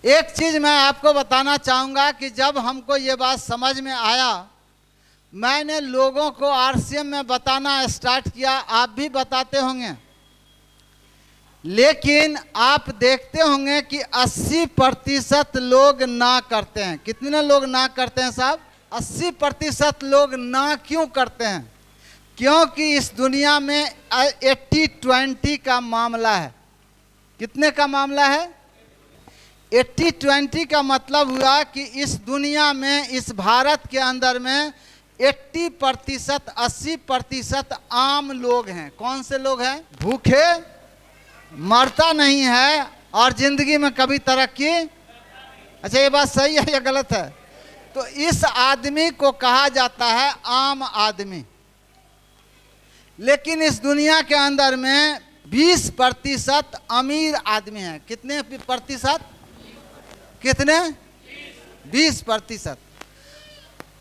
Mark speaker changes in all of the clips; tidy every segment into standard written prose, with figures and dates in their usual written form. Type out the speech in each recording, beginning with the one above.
Speaker 1: एक चीज मैं आपको बताना चाहूंगा कि जब हमको ये बात समझ में आया, मैंने लोगों को आरसीएम में बताना स्टार्ट किया। आप भी बताते होंगे, लेकिन आप देखते होंगे कि 80% लोग ना करते हैं। कितने लोग ना करते हैं साहब? 80% लोग ना क्यों करते हैं? क्योंकि इस दुनिया में 80-20 का मामला है। कितने का मामला है? 80-20 का मतलब हुआ कि इस दुनिया में, इस भारत के अंदर में 80%, 80% आम लोग हैं। कौन से लोग हैं? भूखे मरता नहीं है और जिंदगी में कभी तरक्की। अच्छा, ये बात सही है या गलत है? तो इस आदमी को कहा जाता है आम आदमी। लेकिन इस दुनिया के अंदर में 20% अमीर आदमी हैं। कितने प्रतिशत? कितने? 20%।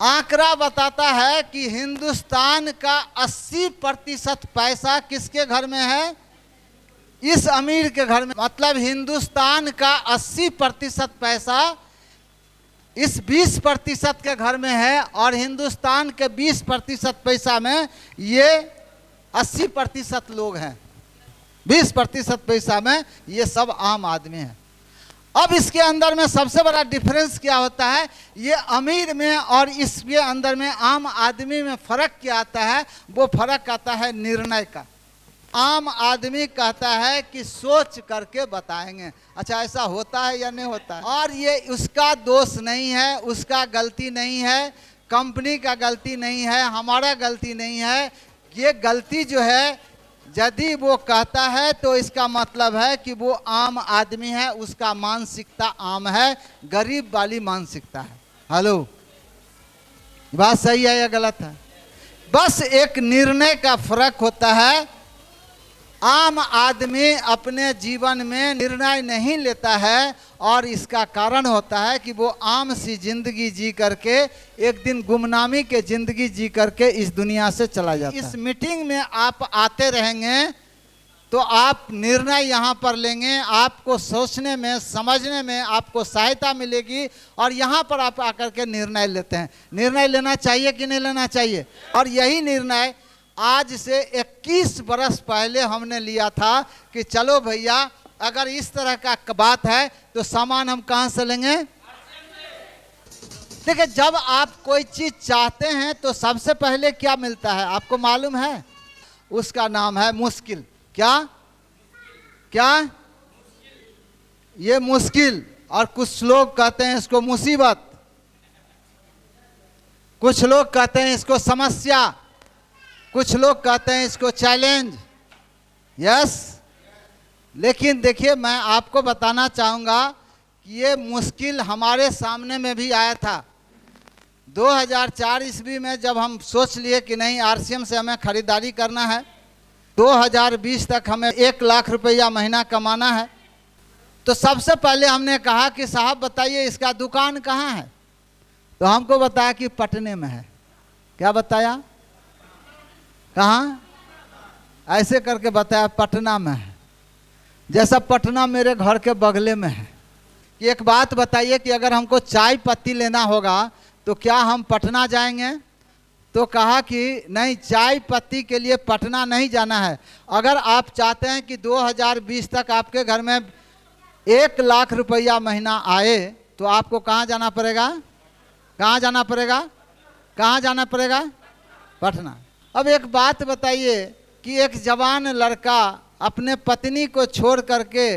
Speaker 1: आंकड़ा बताता है कि हिंदुस्तान का 80% पैसा किसके घर में है? इस अमीर के घर में। मतलब हिंदुस्तान का 80% पैसा इस 20% के घर में है और हिंदुस्तान के 20% पैसा में ये 80% लोग हैं। 20% पैसा में ये सब आम आदमी हैं। अब इसके अंदर में सबसे बड़ा डिफरेंस क्या होता है? ये अमीर में और इसके अंदर में आम आदमी में फर्क क्या आता है? वो फर्क आता है निर्णय का। आम आदमी कहता है कि सोच करके बताएंगे। अच्छा, ऐसा होता है या नहीं होता है? और ये उसका दोष नहीं है, उसका गलती नहीं है, कंपनी का गलती नहीं है, हमारा गलती नहीं है। ये गलती जो है, यदि वो कहता है तो इसका मतलब है कि वो आम आदमी है, उसका मानसिकता आम है, गरीब वाली मानसिकता है। हेलो, बात सही है या गलत है? बस एक निर्णय का फर्क होता है। आम आदमी अपने जीवन में निर्णय नहीं लेता है और इसका कारण होता है कि वो आम सी जिंदगी जी करके एक दिन गुमनामी के जिंदगी जी करके इस दुनिया से चला जाता है। इस मीटिंग में आप आते रहेंगे तो आप निर्णय यहाँ पर लेंगे, आपको सोचने में, समझने में आपको सहायता मिलेगी और यहाँ पर आप आकर के निर्णय लेते हैं। निर्णय लेना चाहिए कि नहीं लेना चाहिए? और यही निर्णय आज से 21 बरस पहले हमने लिया था कि चलो भैया, अगर इस तरह का बात है तो सामान हम कहाँ से लेंगे? देखिए, जब आप कोई चीज चाहते हैं तो सबसे पहले क्या मिलता है आपको मालूम है? उसका नाम है मुश्किल। क्या क्या? ये मुश्किल। और कुछ लोग कहते हैं इसको मुसीबत, कुछ लोग कहते हैं इसको समस्या, कुछ लोग कहते हैं इसको चैलेंज। यस, लेकिन देखिए, मैं आपको बताना चाहूँगा कि ये मुश्किल हमारे सामने में भी आया था। 2004 ईस्वी में जब हम सोच लिए कि नहीं, आरसीएम से हमें खरीदारी करना है, 2020 तक हमें 1 लाख रुपया महीना कमाना है, तो सबसे पहले हमने कहा कि साहब बताइए इसका दुकान कहाँ है? तो हमको बताया कि पटने में है। क्या बताया? कहाँ? ऐसे करके बताया पटना में है। जैसा पटना मेरे घर के बगले में है। कि एक बात बताइए कि अगर हमको चाय पत्ती लेना होगा तो क्या हम पटना जाएंगे? तो कहा कि नहीं, चाय पत्ती के लिए पटना नहीं जाना है। अगर आप चाहते हैं कि 2020 तक आपके घर में 1 लाख रुपया महीना आए तो आपको कहाँ जाना पड़ेगा? कहाँ जाना पड़ेगा? कहाँ जाना पड़ेगा? पटना। अब एक बात बताइए कि एक जवान लड़का अपने पत्नी को छोड़ करके,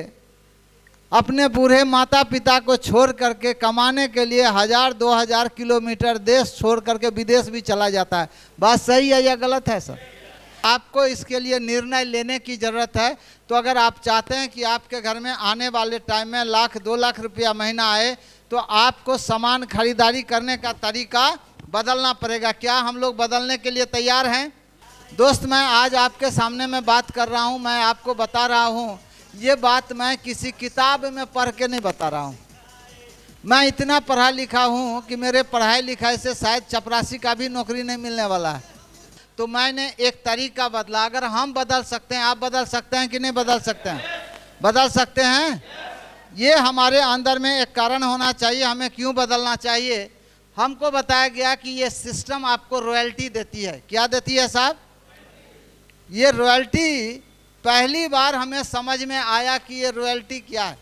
Speaker 1: अपने बूढ़े माता पिता को छोड़ करके कमाने के लिए 1000-2000 किलोमीटर देश छोड़ करके विदेश भी चला जाता है। बात सही है या गलत है सर? आपको इसके लिए निर्णय लेने की ज़रूरत है। तो अगर आप चाहते हैं कि आपके घर में आने वाले टाइम में 1-2 लाख रुपया महीना आए तो आपको सामान खरीदारी करने का तरीका बदलना पड़ेगा। क्या हम लोग बदलने के लिए तैयार हैं? दोस्त, मैं आज आपके सामने में बात कर रहा हूँ, मैं आपको बता रहा हूँ, ये बात मैं किसी किताब में पढ़ के नहीं बता रहा हूँ। मैं इतना पढ़ा लिखा हूँ कि मेरे पढ़ाई लिखाई से शायद चपरासी का भी नौकरी नहीं मिलने वाला है। तो मैंने एक तरीका बदला। अगर हम बदल सकते हैं, आप बदल सकते हैं कि नहीं बदल सकते हैं? बदल सकते हैं। ये हमारे अंदर में एक कारण होना चाहिए, हमें क्यों बदलना चाहिए। हमको बताया गया कि ये सिस्टम आपको रॉयल्टी देती है। क्या देती है साहब? ये रॉयल्टी पहली बार हमें समझ में आया कि ये रॉयल्टी क्या है।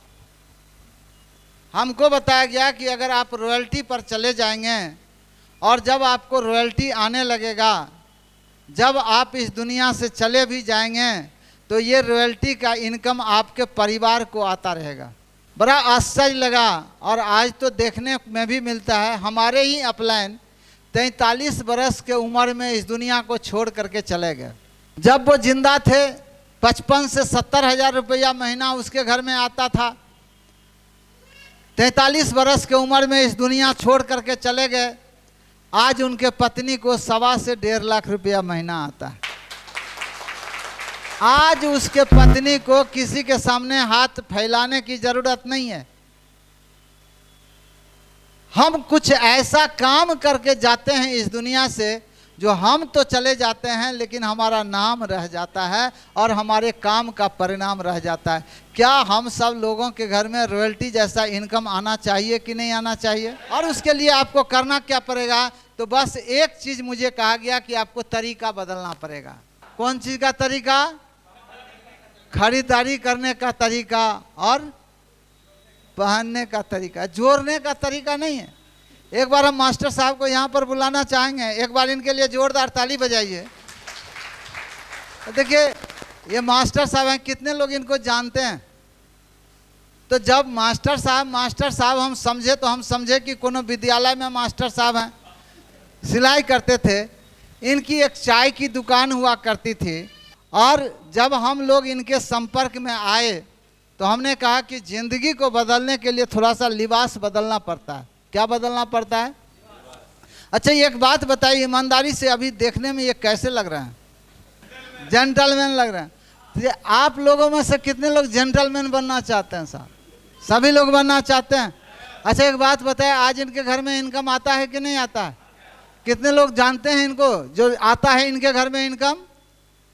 Speaker 1: हमको बताया गया कि अगर आप रॉयल्टी पर चले जाएंगे और जब आपको रॉयल्टी आने लगेगा, जब आप इस दुनिया से चले भी जाएंगे तो ये रॉयल्टी का इनकम आपके परिवार को आता रहेगा। बड़ा आश्चर्य लगा और आज तो देखने में भी मिलता है। हमारे ही अपलाइन 43 बरस के उम्र में इस दुनिया को छोड़ करके चले गए। जब वो जिंदा थे 55 से 70 हज़ार रुपया महीना उसके घर में आता था। 43 बरस के उम्र में इस दुनिया छोड़ करके चले गए। आज उनके पत्नी को 1.25 से 1.5 लाख रुपया महीना आता है। आज उसके पत्नी को किसी के सामने हाथ फैलाने की जरूरत नहीं है। हम कुछ ऐसा काम करके जाते हैं इस दुनिया से जो हम तो चले जाते हैं लेकिन हमारा नाम रह जाता है और हमारे काम का परिणाम रह जाता है। क्या हम सब लोगों के घर में रॉयल्टी जैसा इनकम आना चाहिए कि नहीं आना चाहिए? और उसके लिए आपको करना क्या पड़ेगा? तो बस एक चीज मुझे कहा गया कि आपको तरीका बदलना पड़ेगा। कौन चीज का तरीका? खरीदारी करने का तरीका और पहनने का तरीका, जोड़ने का तरीका नहीं है। एक बार हम मास्टर साहब को यहाँ पर बुलाना चाहेंगे, एक बार इनके लिए जोरदार ताली बजाइए। देखिए ये मास्टर साहब हैं, कितने लोग इनको जानते हैं? तो जब मास्टर साहब हम समझे तो हम समझे कि कोनो विद्यालय में मास्टर साहब हैं, सिलाई करते थे। इनकी एक चाय की दुकान हुआ करती थी और जब हम लोग इनके संपर्क में आए तो हमने कहा कि ज़िंदगी को बदलने के लिए थोड़ा सा लिबास बदलना पड़ता है। क्या बदलना पड़ता है? अच्छा एक बात बताइए ईमानदारी से, अभी देखने में ये कैसे लग रहे हैं? जेंटलमैन लग रहे हैं। तो आप लोगों में से कितने लोग जेंटलमैन बनना चाहते हैं? साहब सभी लोग बनना चाहते हैं। अच्छा एक बात बताए, आज इनके घर में इनकम आता है कि नहीं आता है? कितने लोग जानते हैं इनको जो आता है इनके घर में इनकम?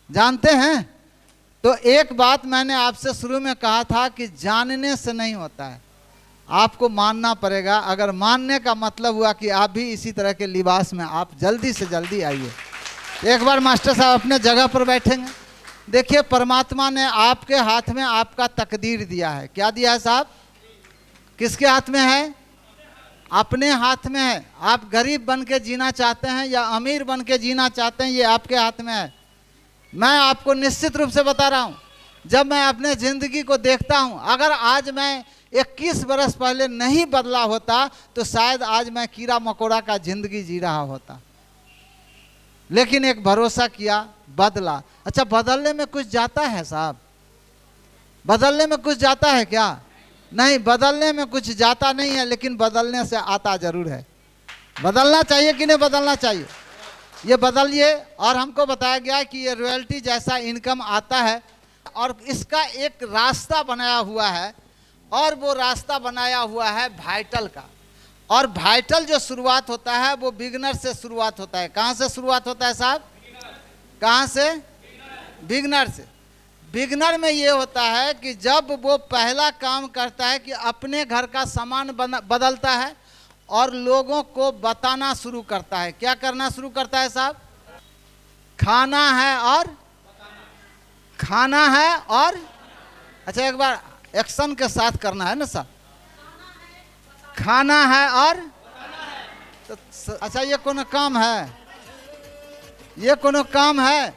Speaker 1: जानते हैं? तो एक बात मैंने आपसे शुरू में कहा था कि जानने से नहीं होता है, आपको मानना पड़ेगा। अगर मानने का मतलब हुआ कि आप भी इसी तरह के लिबास में आप जल्दी से जल्दी आइए। एक बार मास्टर साहब अपने जगह पर बैठेंगे। देखिए परमात्मा ने आपके हाथ में आपका तकदीर दिया है। क्या दिया है साहब? किसके हाथ में है? अपने हाथ में है। आप गरीब बन के जीना चाहते हैं या अमीर बन के जीना चाहते हैं, ये आपके हाथ में है। मैं आपको निश्चित रूप से बता रहा हूँ, जब मैं अपने ज़िंदगी को देखता हूँ, अगर आज मैं 21 बरस पहले नहीं बदला होता तो शायद आज मैं कीड़ा मकोड़ा का ज़िंदगी जी रहा होता। लेकिन एक भरोसा किया, बदला। अच्छा बदलने में कुछ जाता है साहब? बदलने में कुछ जाता है क्या? नहीं, बदलने में कुछ जाता नहीं है, लेकिन बदलने से आता जरूर है। बदलना चाहिए कि नहीं बदलना चाहिए? ये बदलिए। और हमको बताया गया कि ये रॉयल्टी जैसा इनकम आता है और इसका एक रास्ता बनाया हुआ है, और वो रास्ता बनाया हुआ है वाइटल का। और वाइटल जो शुरुआत होता है वो बिगनर से शुरुआत होता है। कहाँ से शुरुआत होता है साहब? कहाँ से? बिगनर से। बिगनर में ये होता है कि जब वो पहला काम करता है कि अपने घर का सामान बदलता है और लोगों को बताना शुरू करता है। क्या करना शुरू करता है साहब? खाना है और खाना है और अच्छा एक बार एक्शन के साथ करना है ना साहब। खाना है और तो अच्छा ये कोनो काम है? ये कोनो काम है?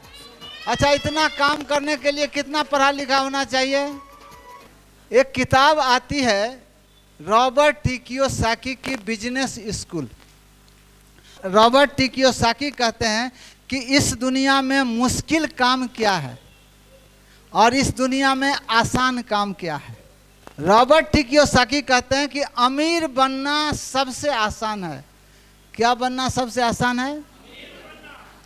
Speaker 1: अच्छा इतना काम करने के लिए कितना पढ़ा लिखा होना चाहिए? एक किताब आती है रॉबर्ट टी कियोसाकी की business school. Robert T Kiyosaki कहते हैं कि इस दुनिया में मुश्किल काम क्या है और इस दुनिया में आसान काम क्या है। रॉबर्ट टी कियोसाकी कहते हैं कि अमीर बनना सबसे आसान है। क्या बनना सबसे आसान है?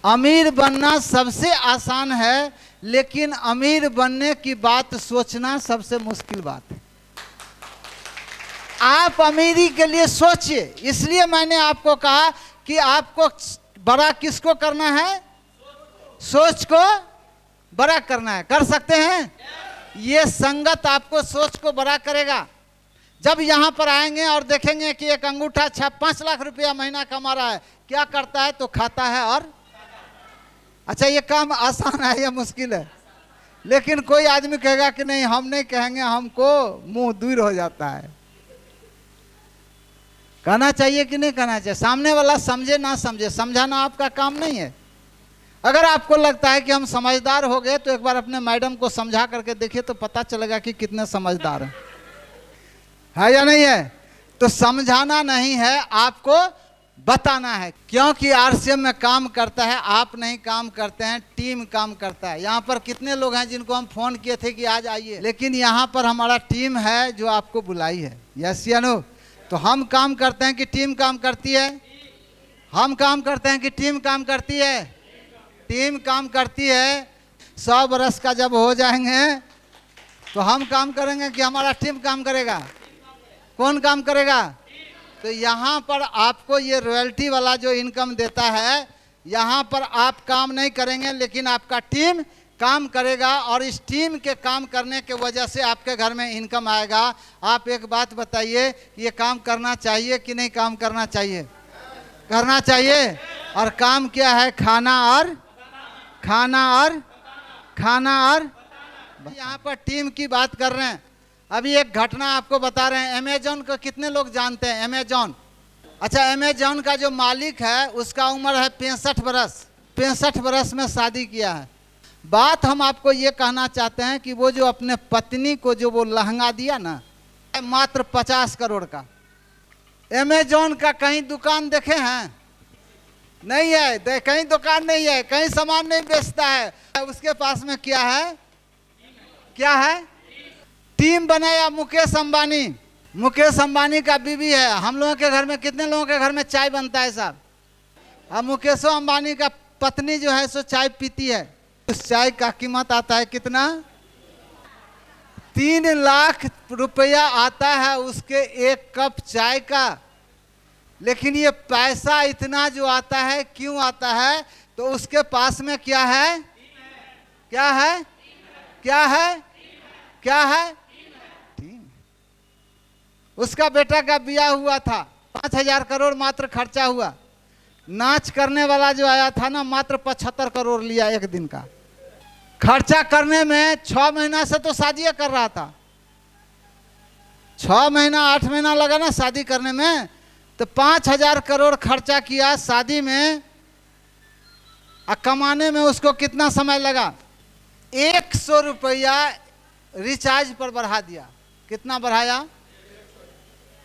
Speaker 1: अमीर बनना सबसे आसान है, लेकिन अमीर बनने की बात सोचना सबसे मुश्किल बात है। आप अमीरी के लिए सोचिए। इसलिए मैंने आपको कहा कि आपको बड़ा किसको करना है? सोच को बड़ा करना है। कर सकते हैं? ये संगत आपको सोच को बड़ा करेगा। जब यहाँ पर आएंगे और देखेंगे कि एक अंगूठा छाप 5 लाख रुपया महीना कमा रहा है, क्या करता है? तो खाता है और अच्छा, ये काम आसान है या मुश्किल है? लेकिन कोई आदमी कहेगा कि नहीं, हम नहीं कहेंगे, हमको मुंह दूर हो जाता है। कहना चाहिए कि नहीं कहना चाहिए? सामने वाला समझे ना समझे, समझाना आपका काम नहीं है। अगर आपको लगता है कि हम समझदार हो गए तो एक बार अपने मैडम को समझा करके देखिए, तो पता चलेगा कि कितने समझदार हैं, है या नहीं है? तो समझाना नहीं है, आपको बताना है। क्योंकि आरसीएम में काम करता है, आप नहीं काम करते हैं, टीम काम करता है। यहाँ पर कितने लोग हैं जिनको हम फोन किए थे कि आज आइए, लेकिन यहाँ पर हमारा टीम है जो आपको बुलाई है। यस या नो? तो हम काम करते हैं कि टीम काम करती है? हम काम करते हैं कि टीम काम करती है? टीम काम करती है। 100 बरस का जब हो जाएंगे तो हम काम करेंगे कि हमारा टीम काम करेगा? कौन काम करेगा? तो यहाँ पर आपको ये रॉयल्टी वाला जो इनकम देता है, यहाँ पर आप काम नहीं करेंगे, लेकिन आपका टीम काम करेगा, और इस टीम के काम करने के वजह से आपके घर में इनकम आएगा। आप एक बात बताइए, ये काम करना चाहिए कि नहीं काम करना चाहिए? करना चाहिए। और काम क्या है? खाना और खाना और खाना और यहाँ पर टीम की बात कर रहे हैं। अभी एक घटना आपको बता रहे हैं। अमेजॉन को कितने लोग जानते हैं? अमेजॉन, अच्छा, अमेजॉन का जो मालिक है उसका उम्र है 65 बरस। 65 बरस में शादी किया है। बात हम आपको ये कहना चाहते हैं कि वो जो अपने पत्नी को जो वो लहंगा दिया ना, मात्र 50 करोड़ का। अमेजॉन का कहीं दुकान देखे हैं? नहीं है, कहीं दुकान नहीं है, कहीं सामान नहीं बेचता है। उसके पास में क्या है? क्या है? टीम बनाया मुकेश अंबानी। मुकेश अंबानी का बीवी है। हम लोगों के घर में कितने लोगों के घर में चाय बनता है साहब? अब मुकेश अंबानी का पत्नी जो है सो चाय पीती है। उस चाय का कीमत आता है कितना? 3 लाख रुपया आता है उसके एक कप चाय का। लेकिन ये पैसा इतना जो आता है, क्यों आता है? तो उसके पास में क्या है? क्या है? क्या है? क्या है? टीम। उसका बेटा का ब्याह हुआ था, 5000 करोड़ मात्र खर्चा हुआ। नाच करने वाला जो आया था ना, मात्र 75 करोड़ लिया एक दिन का खर्चा करने में। 6 महीना से तो शादी कर रहा था, 6 महीना 8 महीना लगा ना शादी करने में, तो 5000 करोड़ खर्चा किया शादी में। और कमाने में उसको कितना समय लगा? 100 रुपया रिचार्ज पर बढ़ा दिया। कितना बढ़ाया?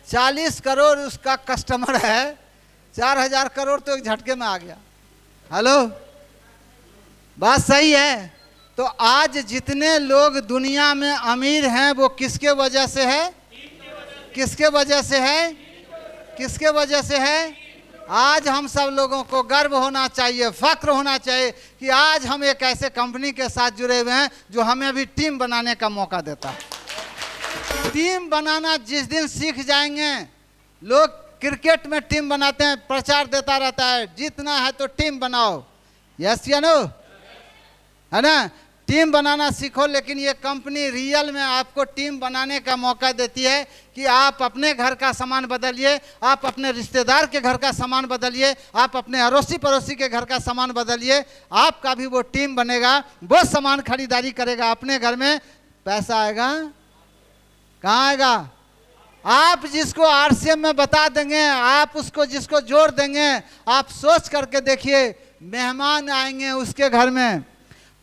Speaker 1: 40 करोड़ उसका कस्टमर है, 4000 करोड़ तो एक झटके में आ गया। हेलो, बात सही है? तो आज जितने लोग दुनिया में अमीर हैं वो किसके वजह से है? किसके वजह से है? किसके वजह से है? आज हम सब लोगों को गर्व होना चाहिए, फक्र होना चाहिए कि आज हम एक ऐसे कंपनी के साथ जुड़े हुए हैं जो हमें भी टीम बनाने का मौका देता है। टीम बनाना जिस दिन सीख जाएंगे, लोग क्रिकेट में टीम बनाते हैं, प्रचार देता रहता है, जीतना है तो टीम बनाओ। यस या नो? है ना? टीम बनाना सीखो। लेकिन ये कंपनी रियल में आपको टीम बनाने का मौका देती है कि आप अपने घर का सामान बदलिए, आप अपने रिश्तेदार के घर का सामान बदलिए, आप अपने अड़ोसी पड़ोसी के घर का सामान बदलिए, आपका भी वो टीम बनेगा, वो सामान खरीदारी करेगा अपने घर में, पैसा आएगा। कहाँ आएगा? आप जिसको आरसीएम में बता देंगे, आप उसको जिसको जोड़ देंगे, आप सोच करके देखिए, मेहमान आएंगे उसके घर में,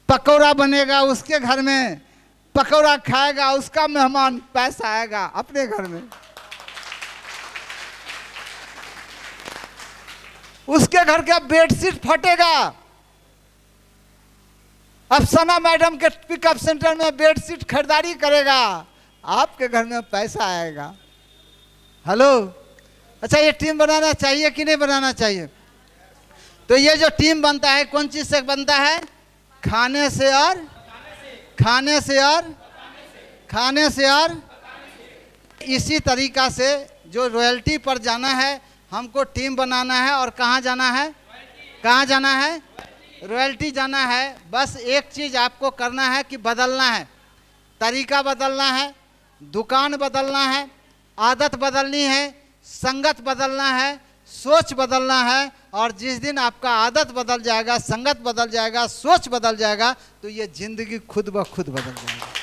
Speaker 1: पकौड़ा बनेगा उसके घर में, पकौड़ा खाएगा उसका मेहमान, पैसा आएगा अपने घर में। उसके घर का बेडशीट फटेगा। अब सना मैडम के पिकअप सेंटर में बेडशीट खरीदारी करेगा, आपके घर में पैसा आएगा। हेलो, अच्छा, ये टीम बनाना चाहिए कि नहीं बनाना चाहिए? तो ये जो टीम बनता है कौन चीज से बनता है? खाने से और खाने से और खाने से और इसी तरीका से जो रॉयल्टी पर जाना है, हमको टीम बनाना है। और कहाँ जाना है? कहाँ जाना है? रॉयल्टी जाना है। बस एक चीज़ आपको करना है कि बदलना है, तरीका बदलना है, दुकान बदलना है, आदत बदलनी है, संगत बदलना है, सोच बदलना है। और जिस दिन आपका आदत बदल जाएगा, संगत बदल जाएगा, सोच बदल जाएगा, तो ये जिंदगी खुद ब खुद बदल जाएगी।